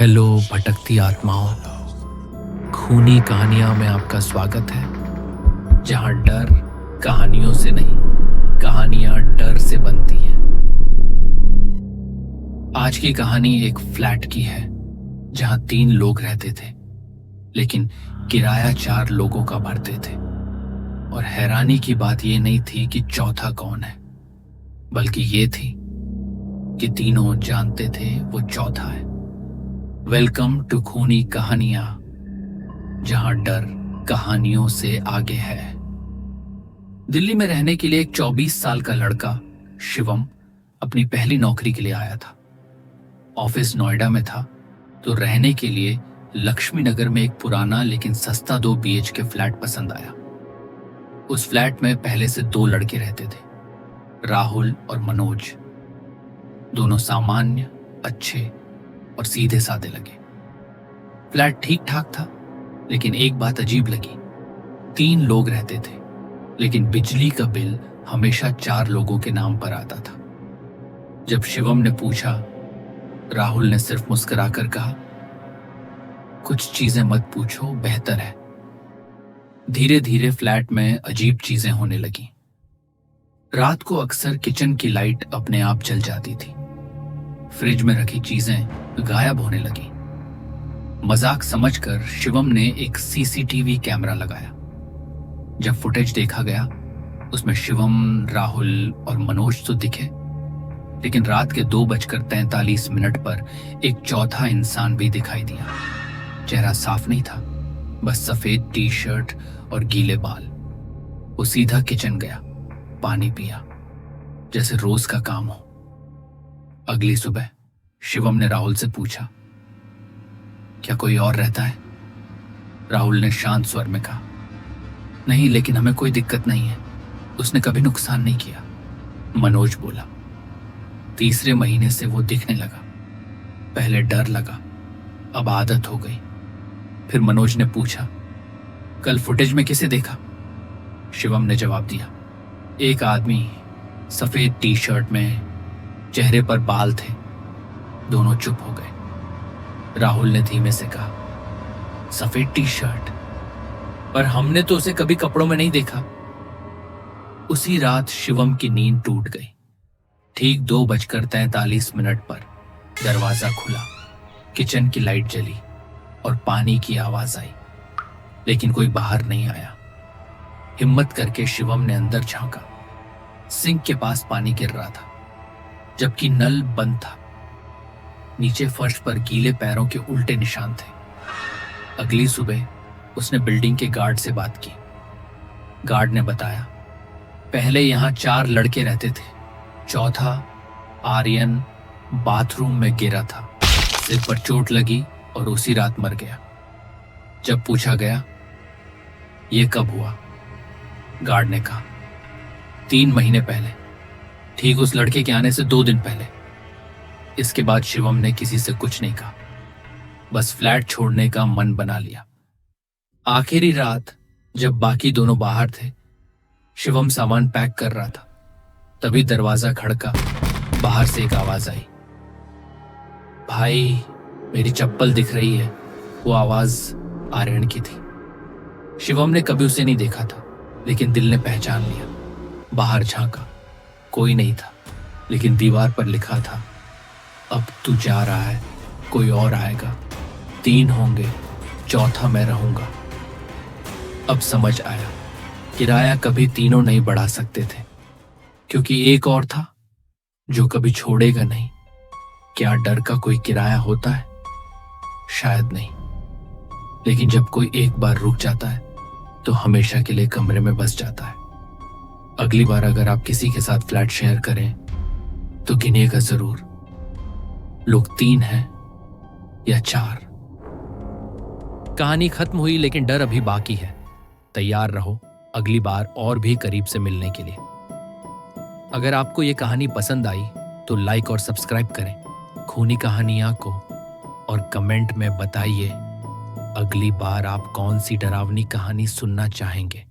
Hello भटकती आत्माओं, खूनी कहानियां में आपका स्वागत है। जहां डर कहानियों से नहीं, कहानियां डर से बनती हैं। आज की कहानी एक फ्लैट की है जहां 3 लोग रहते थे, लेकिन किराया 4 लोगों का भरते थे। और हैरानी की बात यह नहीं थी कि चौथा कौन है, बल्कि ये थी कि तीनों जानते थे वो चौथा है। वेलकम टू खूनी कहानियां, जहां डर कहानियों से आगे है। दिल्ली में रहने के लिए एक 24 साल का लड़का शिवम अपनी पहली नौकरी के लिए आया था। ऑफिस नोएडा में था, तो रहने के लिए लक्ष्मी नगर में एक पुराना लेकिन सस्ता 2 BHK फ्लैट पसंद आया। उस फ्लैट में पहले से 2 लड़के रहते थे, राहुल और मनोज। दोनों सामान्य, अच्छे और सीधे साधे लगे। फ्लैट ठीक ठाक था, लेकिन एक बात अजीब लगी। 3 लोग रहते थे, लेकिन बिजली का बिल हमेशा 4 लोगों के नाम पर आता था। जब शिवम ने पूछा, राहुल ने सिर्फ मुस्कुराकर कहा, कुछ चीजें मत पूछो, बेहतर है। धीरे धीरे फ्लैट में अजीब चीजें होने लगी। रात को अक्सर किचन की लाइट अपने आप जल जाती थी। फ्रिज में रखी चीजें गायब होने लगी। मजाक समझकर शिवम ने एक CCTV कैमरा लगाया। जब फुटेज देखा गया, उसमें शिवम, राहुल और मनोज तो दिखे, लेकिन रात के 2:43 पर एक चौथा इंसान भी दिखाई दिया। चेहरा साफ नहीं था, बस सफेद टी-शर्ट और गीले बाल। वो सीधा किचन गया, पानी पिया, जैसे रोज का काम हो। अगली सुबह शिवम ने राहुल से पूछा, क्या कोई और रहता है? राहुल ने शांत स्वर में कहा, नहीं, लेकिन हमें कोई दिक्कत नहीं है, उसने कभी नुकसान नहीं किया। मनोज बोला, तीसरे महीने से वो दिखने लगा। पहले डर लगा, अब आदत हो गई। फिर मनोज ने पूछा, कल फुटेज में किसे देखा? शिवम ने जवाब दिया, एक आदमी सफेद टी-शर्ट में, चेहरे पर बाल थे। दोनों चुप हो गए। राहुल ने धीमे से कहा, सफेद टी-शर्ट, पर हमने तो उसे कभी कपड़ों में नहीं देखा। उसी रात शिवम की नींद टूट गई। ठीक 2:43 पर दरवाजा खुला, किचन की लाइट जली और पानी की आवाज आई, लेकिन कोई बाहर नहीं आया। हिम्मत करके शिवम ने अंदर झांका। सिंक के पास पानी गिर रहा था, जबकि नल बंद था। नीचे फर्श पर गीले पैरों के उल्टे निशान थे। अगली सुबह उसने बिल्डिंग के गार्ड से बात की। गार्ड ने बताया, पहले यहां 4 लड़के रहते थे। चौथा आर्यन बाथरूम में गिरा था, सिर पर चोट लगी और उसी रात मर गया। जब पूछा गया, यह कब हुआ? गार्ड ने कहा, 3 महीने पहले, ठीक उस लड़के के आने से 2 दिन पहले। इसके बाद शिवम ने किसी से कुछ नहीं कहा, बस फ्लैट छोड़ने का मन बना लिया। आखिरी रात जब बाकी दोनों बाहर थे, शिवम सामान पैक कर रहा था। तभी दरवाजा खड़का। बाहर से एक आवाज आई, भाई मेरी चप्पल दिख रही है। वो आवाज आर्यन की थी। शिवम ने कभी उसे नहीं देखा था, लेकिन दिल ने पहचान लिया। बाहर झांका, कोई नहीं था, लेकिन दीवार पर लिखा था, अब तू जा रहा है, कोई और आएगा। 3 होंगे, चौथा मैं रहूंगा। अब समझ आया, किराया कभी तीनों नहीं बढ़ा सकते थे, क्योंकि एक और था जो कभी छोड़ेगा नहीं। क्या डर का कोई किराया होता है? शायद नहीं, लेकिन जब कोई एक बार रुक जाता है तो हमेशा के लिए कमरे में बस जाता है। अगली बार अगर आप किसी के साथ फ्लैट शेयर करें तो गिनिएगा जरूर, लोग 3 हैं या 4। कहानी खत्म हुई, लेकिन डर अभी बाकी है। तैयार रहो अगली बार और भी करीब से मिलने के लिए। अगर आपको ये कहानी पसंद आई तो लाइक और सब्सक्राइब करें खूनी कहानियां को, और कमेंट में बताइए अगली बार आप कौन सी डरावनी कहानी सुनना चाहेंगे।